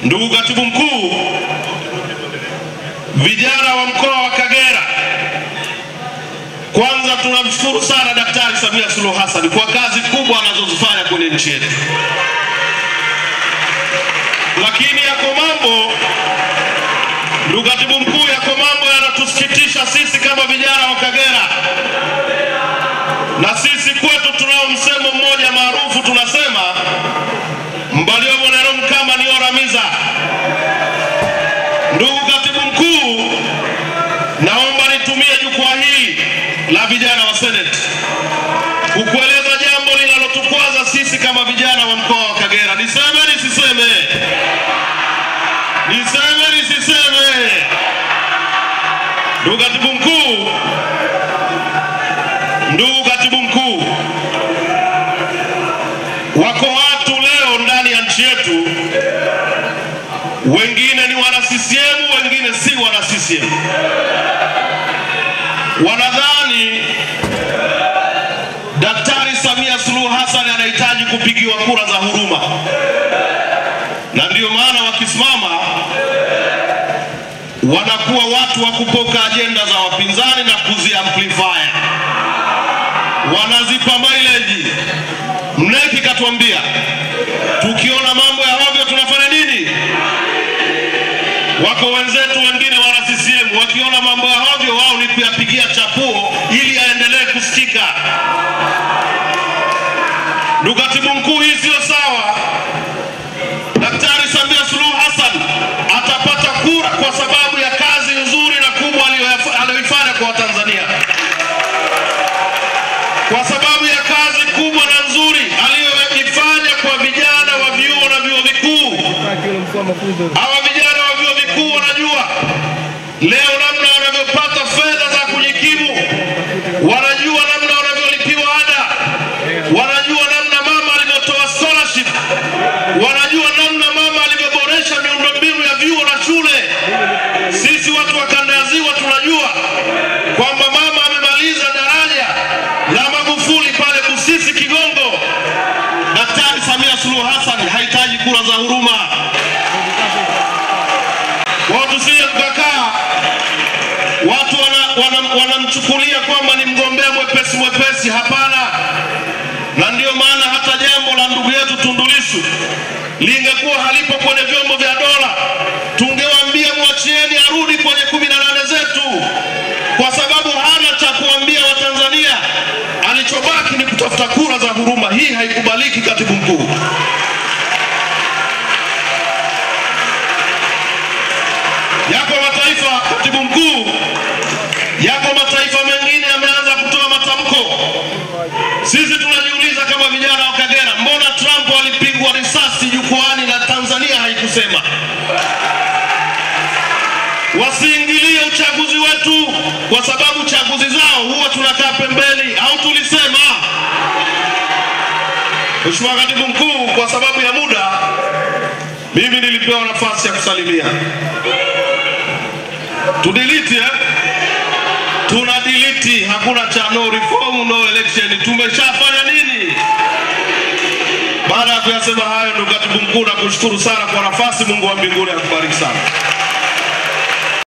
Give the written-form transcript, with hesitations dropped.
Ndugu Katibu Mkuu, vijana wa mkoa wa Kagera, kwanza tunamshukuru sana Daktari Samia Suluhu Hassan kwa kazi kubwa anazozifanya kwenye nchi yetu. Lakini yako mambo, ndugu Katibu Mkuu, yako mambo yanatusikitisha sisi kama vijana wa Kagera. Na sisi kwetu tunao msemo mmoja maarufu, tunasema mbalio monero mkama ni oramiza. Ndugu Katibu Mkuu, naomba nitumie jukwaa hili la vijana wa Senate kukueleza jambo linalotukwaza sisi kama vijana wa mkoa wa Kagera. Niseme nisiseme? Niseme nisiseme? Ndugu Katibu Mkuu, wako watu leo ndani ya nchi yetu, wengine ni wana CCM, wengine si wana CCM. Wanadhani Daktari Samia Suluhu Hassan anahitaji kupigiwa kura za huruma, na ndio maana wakisimama wanakuwa watu wa kupoka ajenda za wapinzani na kuziamplify. Wanazipa mileage. Mneki katuambia tukiona mambo ya hovyo tunafanya nini? Wako wenzetu wengine wana CCM, wakiona mambo ya hovyo wao ni kuyapigia chapuo ili aendelee kusikika. Ndugu Katibu Mkuu, hii sio sawa. Daktari Samia Suluhu Hassan atapata kura kwa sababu ya kazi nzuri na kubwa aliyoifanya kwa Tanzania. Kwa sababu ya kazi kubwa na nzuri aliyoifanya kwa vijana wa vyuo na vyuo vikuu. Hawa vijana wa vyuo vikuu wanajua leo namna wanavyopata fedha za kujikimu, wanajua namna wanavyolipiwa ada, wanajua namna mama alivyotoa scholarship, wanajua namna mama alivyoboresha miundombinu ya vyuo na shule. Sisi watu wa kanda ya Ziwa tunajua kwamba mama amemaliza daraja la Magufuli pale Busisi Kigongo. Daktari Samia Suluhu Hassan hahitaji kura za huruma. Watu sije kukaa watu wanamchukulia kwamba ni mgombea mwepesi. Hapana. Na ndio maana hata jambo la ndugu yetu Tundu Lissu lingekuwa halipo kwenye vyombo vya dola, tungewaambia mwachieni arudi kwenye 18 zetu, kwa sababu hana cha kuambia Watanzania. Alichobaki ni kutafuta kura za huruma. Hii haikubaliki, Katibu Mkuu. Yako mataifa, Katibu Mkuu, yako mataifa mengine yameanza kutoa matamko. Sisi tunajiuliza kama vijana wa Kagera, mbona Trump alipigwa risasi jukwaani na Tanzania haikusema? Wasiingilie uchaguzi wetu, kwa sababu chaguzi zao huwa tunakaa pembeni, au tulisema? Mheshimiwa Katibu Mkuu, kwa sababu ya muda, mimi nilipewa nafasi ya kusalimia. Tudelete tuna delete, hakuna cha no reform no election. Tumeshafanya nini? Baada ya kuyasema hayo, ndugu Katibu Mkuu, nakushukuru sana kwa nafasi. Mungu wa mbinguni akubariki sana.